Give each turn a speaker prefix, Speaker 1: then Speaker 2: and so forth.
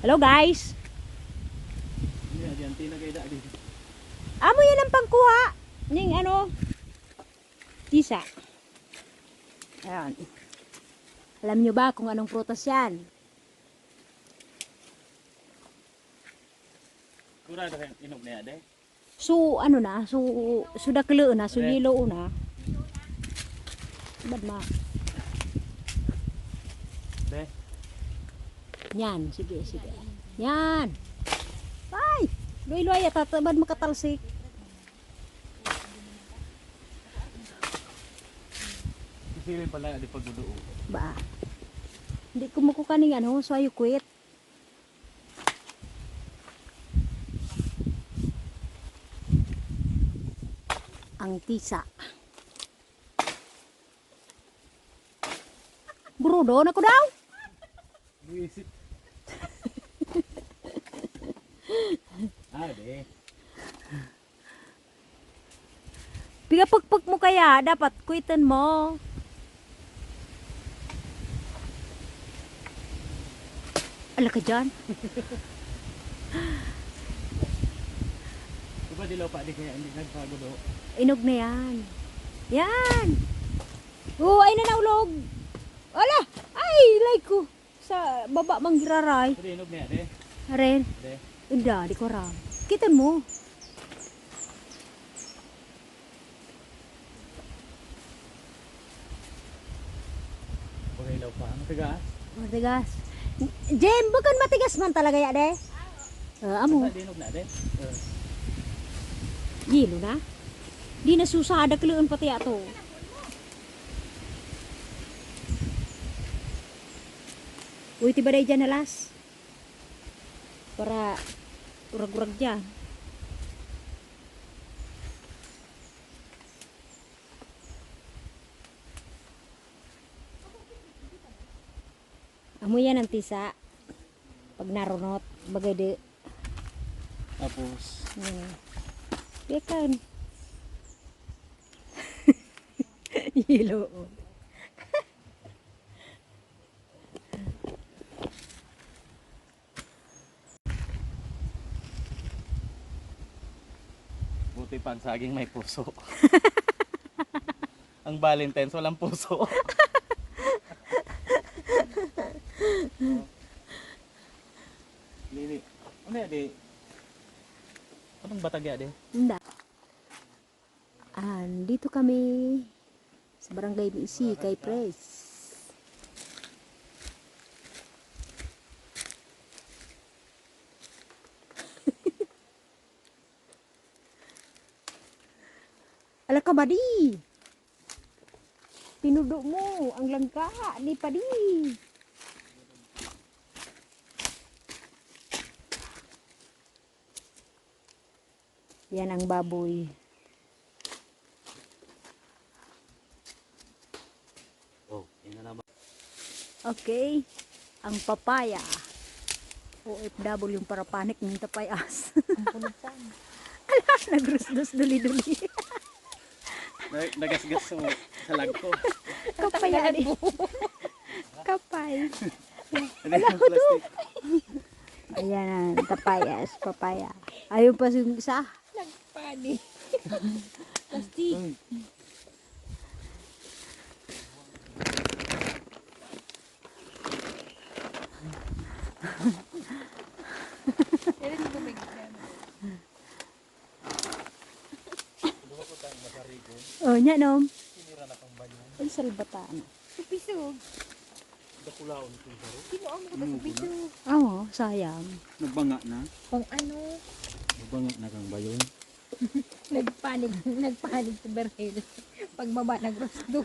Speaker 1: Hello guys. Amo yan ang pangkuha ning ano tisa. Ayan. Alam nyo ba kung anong prutas yan?
Speaker 2: Kurang dah inog na ade.
Speaker 1: So ano na, sudah kelo na, yelo na. Bad ma.
Speaker 2: De.
Speaker 1: Yan, sige. Yan. Ay, luy-luy at tatabad makatalsik.
Speaker 2: Isipin pala di pagduduo.
Speaker 1: Ba. Hindi ko makuha ning ano, so ayo quit. Ang tisa. Brudo na ko daw.
Speaker 2: Buisit. De.
Speaker 1: Pigapagpag mo kaya, dapat quitan mo. Ala ka dyan.
Speaker 2: Diba dilaw pa di kaya hindi nagpagudo.
Speaker 1: Inog na yan. Yan. Oh, ay na naulog. Ala, ay, like ko. Sa baba manggiraray.
Speaker 2: Pero inog na ade.
Speaker 1: Aren.
Speaker 2: De.
Speaker 1: Udah, di ko ram. Kitan mo.
Speaker 2: Pag ilaw pa. Ano tigas?
Speaker 1: Matigas. Jem, bukan matigas man talaga ya, de. Amo.
Speaker 2: Di inog na ade.
Speaker 1: Gilo na. Di na susada keluan pati ato. Uy, tiba day dyan alas. Para urag-urag dyan. Amo yan ang tisa. Pag narunot, bagay de.
Speaker 2: Tapos
Speaker 1: Bekan. Hilo.
Speaker 2: buti pang saging may puso. Ang Valentine's walang puso. Lili. Ano ade? Anong batagya ade?
Speaker 1: Hindi. Dito kami sa Barangay Bisi kay Pres. Ala ka ba di? Pinudo mo ang langka ni padi. Yan ang baboy.
Speaker 2: Oh, ina naman.
Speaker 1: Okay, ang papaya. OFW yung para panik ng tapayas. Ala, nagrusdos duli-duli.
Speaker 2: Nagasgas mo sa lag ko.
Speaker 1: Kapaya di. Kapay.
Speaker 2: Ano yung plastic?
Speaker 1: Ayan, tapayas, papaya. Ayun pa yung isa.
Speaker 3: Nagpani.
Speaker 1: Plastic. Oh, nya nom. Ay, salbataan.
Speaker 3: Pisog.
Speaker 2: Dakulaon ko baro.
Speaker 3: Sino ang mga sa pisog?
Speaker 1: Oo, sayang.
Speaker 2: Nagbanga na.
Speaker 3: Pang ano?
Speaker 2: Nagbanga na kang bayon.
Speaker 3: Nagpanig sa berhel. Pagbaba, nagrosdo.